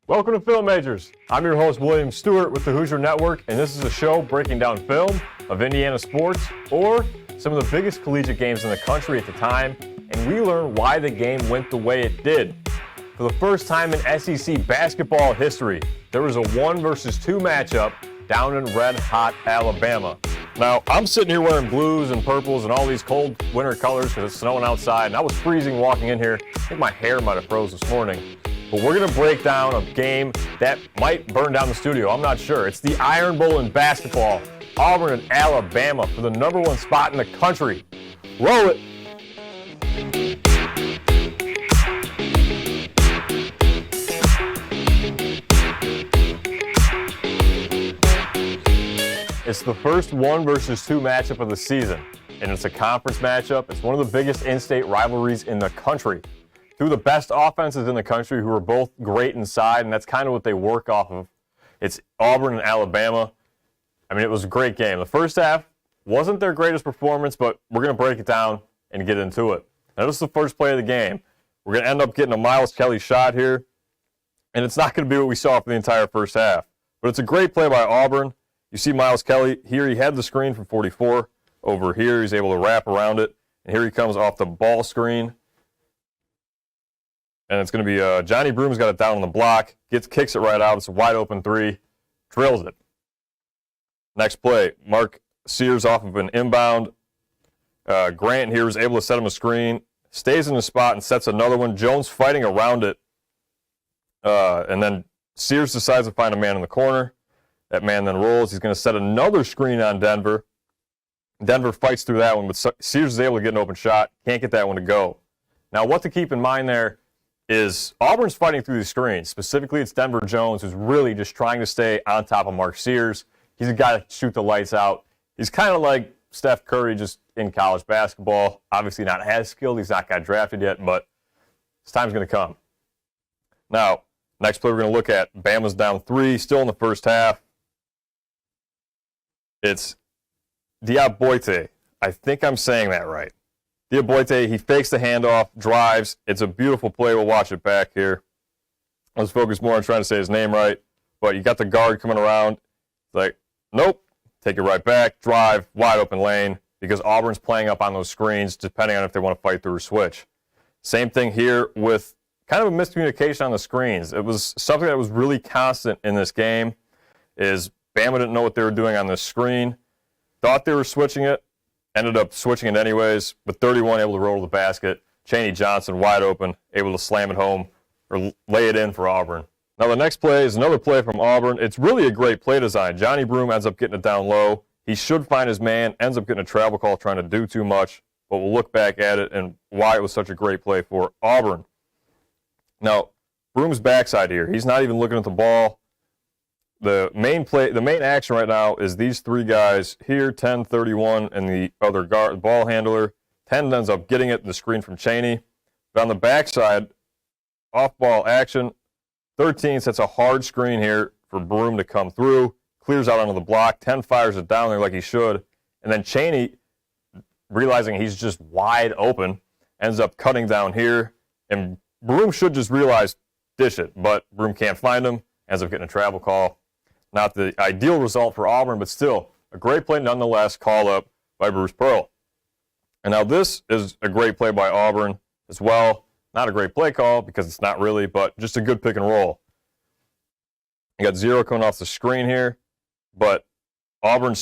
Welcome to Film Majors. I'm your host, William Stewart with the Hoosier Network, and this is a show breaking down film of Indiana sports or some of the biggest collegiate games in the country at the time, and we learn why the game went the way it did. For the first time in SEC basketball history, there was a 1 versus 2 matchup down in red-hot Alabama. Now, I'm sitting here wearing blues and purples and all these cold winter colors because it's snowing outside, and I was freezing walking in here. I think my hair might have froze this morning. But we're going to break down a game that might burn down the studio. I'm not sure. It's the Iron Bowl in basketball. Auburn and Alabama for the #1 spot in the country. Roll it. It's the first 1 versus 2 matchup of the season, and it's a conference matchup. It's one of the biggest in-state rivalries in the country. Two of the best offenses in the country who are both great inside, and that's kind of what they work off of. It's Auburn and Alabama. I mean, it was a great game. The first half wasn't their greatest performance, but we're going to break it down and get into it. Now, this is the first play of the game. We're going to end up getting a Miles Kelly shot here, and it's not going to be what we saw for the entire first half. But it's a great play by Auburn. You see Miles Kelly here. He had the screen from 44 over here. He's able to wrap around it, and here he comes off the ball screen. And it's going to be Johnny Broom's got it down on the block, kicks it right out. It's a wide open 3, drills it. Next play, Mark Sears off of an inbound. Grant here was able to set him a screen, stays in the spot and sets another one. Jones fighting around it. And then Sears decides to find a man in the corner. That man then rolls. He's going to set another screen on Denver. Denver fights through that one, but Sears is able to get an open shot. Can't get that one to go. Now, what to keep in mind there is Auburn's fighting through the screens. Specifically, it's Denver Jones who's really just trying to stay on top of Mark Sears. He's a guy that can shoot the lights out. He's kind of like Steph Curry just in college basketball. Obviously not as skilled. He's not got drafted yet, but his time's going to come. Now, next play we're going to look at, Bama's down 3, still in the first half. It's Diaboite. I think I'm saying that right. Diaboite, he fakes the handoff, drives. It's a beautiful play. We'll watch it back here. Let's focus more on trying to say his name right. But you got the guard coming around. It's like, nope. Take it right back. Drive. Wide open lane. Because Auburn's playing up on those screens, depending on if they want to fight through or switch. Same thing here with kind of a miscommunication on the screens. It was something that was really constant in this game. Is Bama didn't know what they were doing on this screen. Thought they were switching it. Ended up switching it anyways, but 31 able to roll to the basket. Chaney Johnson wide open, able to slam it home or lay it in for Auburn. Now the next play is another play from Auburn. It's really a great play design. Johnny Broom ends up getting it down low. He should find his man, ends up getting a travel call trying to do too much, but we'll look back at it and why it was such a great play for Auburn. Now, Broom's backside here. He's not even looking at the ball. The main action right now is these 3 guys here, 10, 31, and the other guard, ball handler. 10 ends up getting it in the screen from Chaney. But on the backside, off-ball action, 13 sets a hard screen here for Broom to come through, clears out onto the block. 10 fires it down there like he should. And then Chaney, realizing he's just wide open, ends up cutting down here. And Broom should just realize, dish it. But Broom can't find him, ends up getting a travel call. Not the ideal result for Auburn, but still a great play nonetheless, called up by Bruce Pearl. And now this is a great play by Auburn as well. Not a great play call because it's not really, but just a good pick and roll. You got 0 coming off the screen here, but Auburn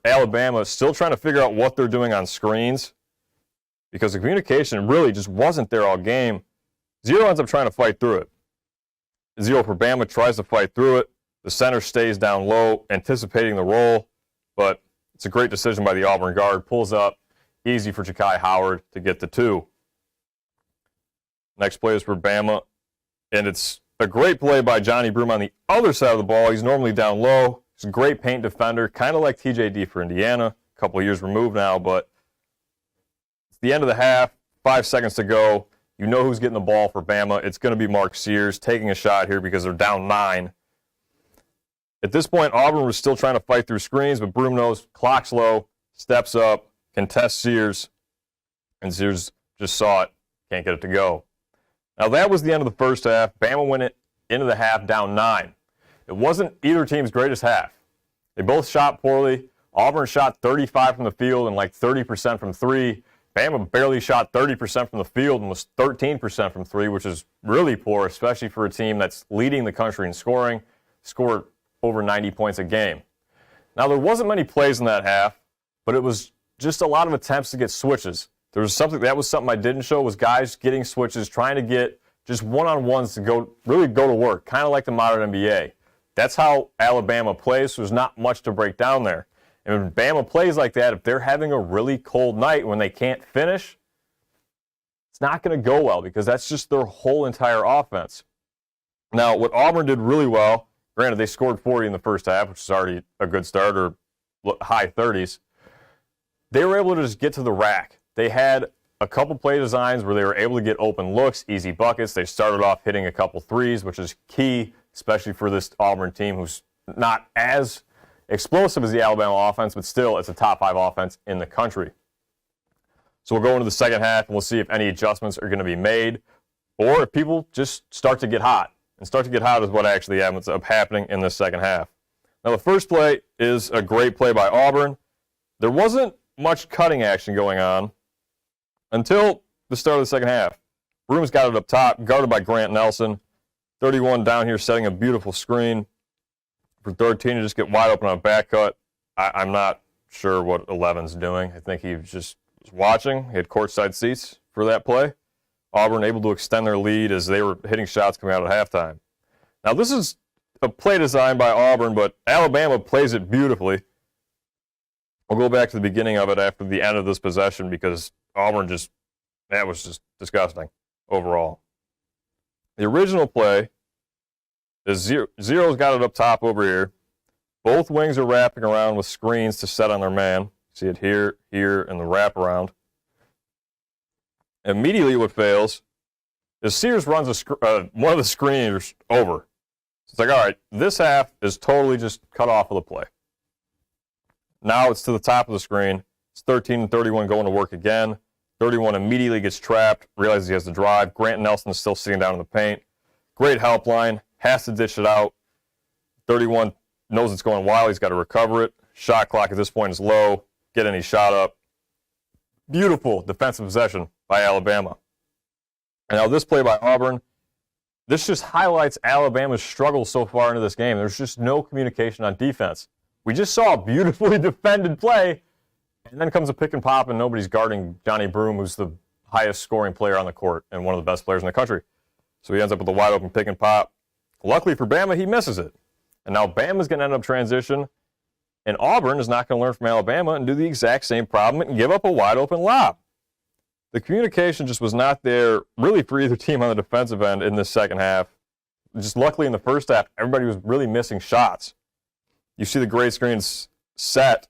Alabama is still trying to figure out what they're doing on screens because the communication really just wasn't there all game. 0 ends up trying to fight through it. 0 for Bama, tries to fight through it. The center stays down low, anticipating the roll, but it's a great decision by the Auburn guard. Pulls up, easy for Ja'Kai Howard to get the 2. Next play is for Bama, and it's a great play by Johnny Broom on the other side of the ball. He's normally down low. He's a great paint defender, kind of like TJD for Indiana. A couple of years removed now, but it's the end of the half, 5 seconds to go. You know who's getting the ball for Bama. It's going to be Mark Sears taking a shot here because they're down 9. At this point, Auburn was still trying to fight through screens, but Broom knows clock's low, steps up, contests Sears, and Sears just saw it, can't get it to go. Now that was the end of the first half. Bama into the half down 9. It wasn't either team's greatest half. They both shot poorly. Auburn shot 35 from the field and like 30% from 3. Bama barely shot 30% from the field and was 13% from 3, which is really poor, especially for a team that's leading the country in scoring, scored over 90 points a game. Now, there wasn't many plays in that half, but it was just a lot of attempts to get switches. That was something I didn't show, was guys getting switches, trying to get just one-on-ones to really go to work, kind of like the modern NBA. That's how Alabama plays, so there's not much to break down there. And when Bama plays like that, if they're having a really cold night when they can't finish, it's not going to go well because that's just their whole entire offense. Now, what Auburn did really well, granted they scored 40 in the first half, which is already a good start, or high 30s. They were able to just get to the rack. They had a couple play designs where they were able to get open looks, easy buckets. They started off hitting a couple threes, which is key, especially for this Auburn team who's not as explosive as the Alabama offense, but still it's a top 5 offense in the country. So we'll go into the second half and we'll see if any adjustments are going to be made or if people just start to get hot. And start to get hot is what actually ends up happening in the second half. Now the first play is a great play by Auburn. There wasn't much cutting action going on until the start of the second half. Broom's got it up top, guarded by Grant Nelson. 31 down here setting a beautiful screen for 13 to just get wide open on a back cut. I'm not sure what 11's doing. I think he just was watching. He had courtside seats for that play. Auburn able to extend their lead as they were hitting shots coming out at halftime. Now this is a play design by Auburn, but Alabama plays it beautifully. We'll go back to the beginning of it after the end of this possession because Auburn that was just disgusting overall. The original play is Zero's got it up top over here. Both wings are wrapping around with screens to set on their man. See it here, and the wraparound. Immediately what fails is Sears runs one of the screeners over. It's like, all right, this half is totally just cut off of the play. Now it's to the top of the screen. It's 13 and 31 going to work again. 31 immediately gets trapped, realizes he has to drive. Grant Nelson is still sitting down in the paint. Great help line, has to dish it out. 31 knows it's going wild. He's got to recover it. Shot clock at this point is low. Get any shot up. Beautiful defensive possession by Alabama. And now this play by Auburn, this just highlights Alabama's struggle so far into this game. There's just no communication on defense. We just saw a beautifully defended play, and then comes a pick and pop, and nobody's guarding Johnny Broome, who's the highest scoring player on the court and one of the best players in the country. So he ends up with a wide open pick and pop. Luckily for Bama, he misses it. And now Bama's going to end up transition, and Auburn is not going to learn from Alabama and do the exact same problem and give up a wide open lob. The communication just was not there really for either team on the defensive end in this second half. Just luckily in the first half, everybody was really missing shots. You see the great screens set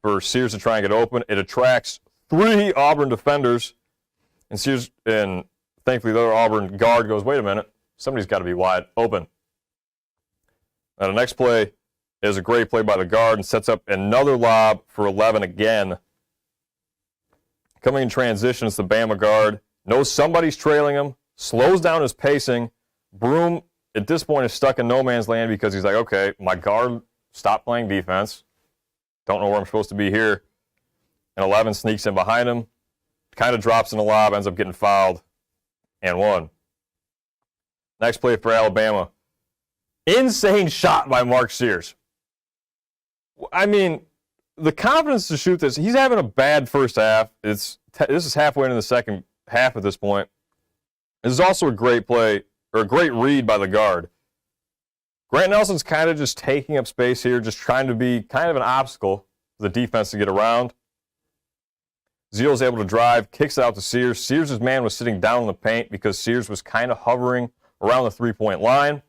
for Sears to try and get open. It attracts 3 Auburn defenders, and Sears, and thankfully the other Auburn guard goes, wait a minute, somebody's got to be wide open. Now the next play is a great play by the guard and sets up another lob for 11 again. Coming in transition, it's the Bama guard. Knows somebody's trailing him, slows down his pacing. Broome, at this point, is stuck in no man's land because he's like, okay, my guard stopped playing defense. Don't know where I'm supposed to be here. And 11 sneaks in behind him, kind of drops in the lob, ends up getting fouled, and won. Next play for Alabama. Insane shot by Mark Sears. I mean, the confidence to shoot this, he's having a bad first half. This is halfway into the second half at this point. This is also a great play, or a great read by the guard. Grant Nelson's kind of just taking up space here, just trying to be kind of an obstacle for the defense to get around. Zeal's able to drive, kicks it out to Sears. Sears' man was sitting down in the paint because Sears was kind of hovering around the three-point line.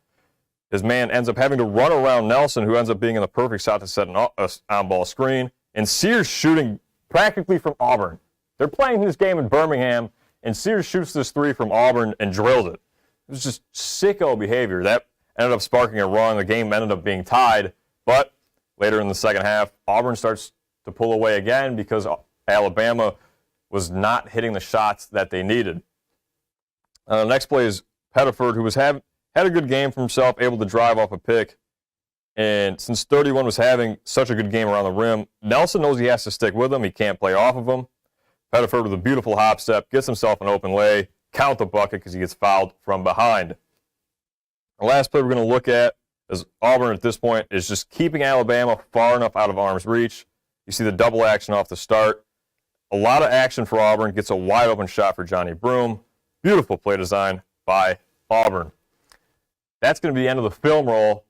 His man ends up having to run around Nelson, who ends up being in the perfect spot to set an on-ball screen. And Sears shooting practically from Auburn. They're playing this game in Birmingham, and Sears shoots this three from Auburn and drills it. It was just sicko behavior. That ended up sparking a run. The game ended up being tied. But later in the second half, Auburn starts to pull away again because Alabama was not hitting the shots that they needed. The next play is Pettiford, who was had a good game for himself, able to drive off a pick. And since 31 was having such a good game around the rim, Nelson knows he has to stick with him. He can't play off of him. Pettiford with a beautiful hop step, gets himself an open lay, count the bucket because he gets fouled from behind. The last play we're going to look at is Auburn at this point is just keeping Alabama far enough out of arm's reach. You see the double action off the start. A lot of action for Auburn. Gets a wide open shot for Johnny Broome. Beautiful play design by Auburn. That's going to be the end of the film roll.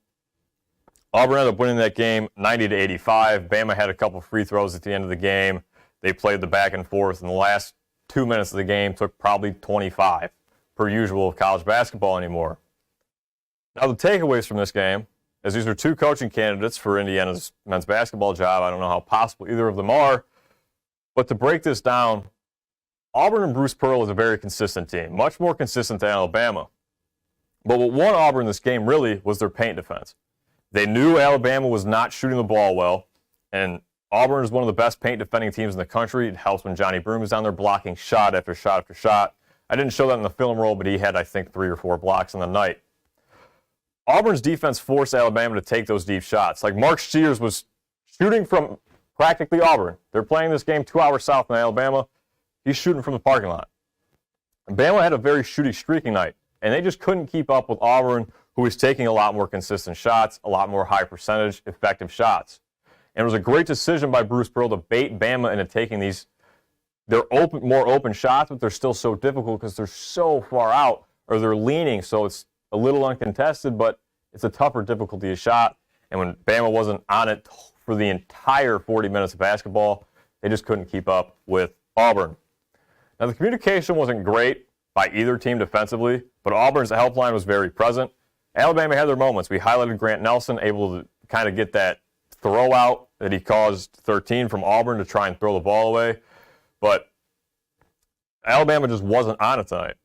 Auburn ended up winning that game 90-85. Bama had a couple free throws at the end of the game. They played the back and forth, and the last 2 minutes of the game took probably 25, per usual of college basketball anymore. Now the takeaways from this game, as these are two coaching candidates for Indiana's men's basketball job. I don't know how possible either of them are, but to break this down, Auburn and Bruce Pearl is a very consistent team, much more consistent than Alabama. But what won Auburn this game really was their paint defense. They knew Alabama was not shooting the ball well, and Auburn is one of the best paint defending teams in the country. It helps when Johnny Broome is down there blocking shot after shot after shot. I didn't show that in the film roll, but he had, I think, 3 or 4 blocks in the night. Auburn's defense forced Alabama to take those deep shots. Like Mark Steers was shooting from practically Auburn. They're playing this game 2 hours south in Alabama. He's shooting from the parking lot. Bama had a very shooty, streaky night, and they just couldn't keep up with Auburn, who was taking a lot more consistent shots, a lot more high percentage, effective shots. And it was a great decision by Bruce Pearl to bait Bama into taking these, they're more open shots, but they're still so difficult because they're so far out, or they're leaning, so it's a little uncontested, but it's a tougher difficulty of shot. And when Bama wasn't on it for the entire 40 minutes of basketball, they just couldn't keep up with Auburn. Now, the communication wasn't great by either team defensively, but Auburn's helpline was very present. Alabama had their moments. We highlighted Grant Nelson, able to kind of get that throw out that he caused 13 from Auburn to try and throw the ball away. But Alabama just wasn't on it tonight.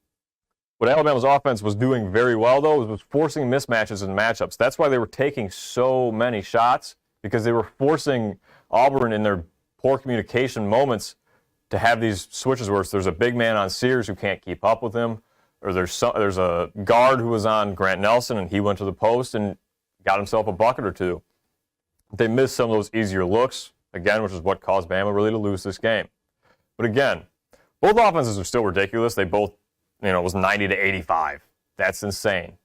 What Alabama's offense was doing very well, though, was forcing mismatches and matchups. That's why they were taking so many shots, because they were forcing Auburn in their poor communication moments to have these switches where there's a big man on Sears who can't keep up with him, or there's a guard who was on Grant Nelson and he went to the post and got himself a bucket or two. They missed some of those easier looks, again, which is what caused Bama really to lose this game. But again, both offenses are still ridiculous. They both, it was 90-85. That's insane.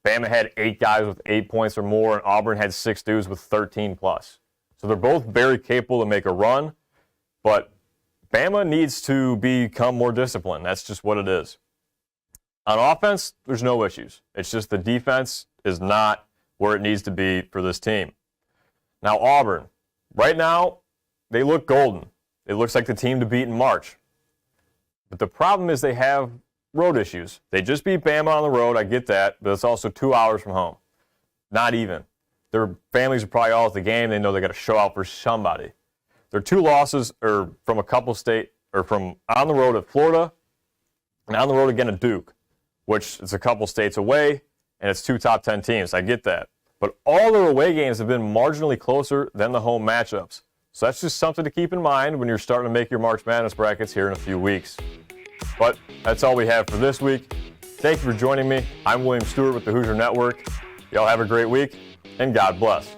Bama had 8 guys with 8 points or more, and Auburn had 6 dudes with 13 plus. So they're both very capable to make a run, but Bama needs to become more disciplined. That's just what it is. On offense, there's no issues. It's just the defense is not where it needs to be for this team. Now, Auburn, right now, they look golden. It looks like the team to beat in March. But the problem is they have road issues. They just beat Bama on the road. I get that, but it's also 2 hours from home. Not even. Their families are probably all at the game. They know they got to show out for somebody. Their 2 losses are from from on the road at Florida and on the road again at Duke, which is a couple states away, and it's 2 top 10 teams. I get that. But all their away games have been marginally closer than the home matchups. So that's just something to keep in mind when you're starting to make your March Madness brackets here in a few weeks. But that's all we have for this week. Thank you for joining me. I'm William Stewart with the Hoosier Network. Y'all have a great week, and God bless.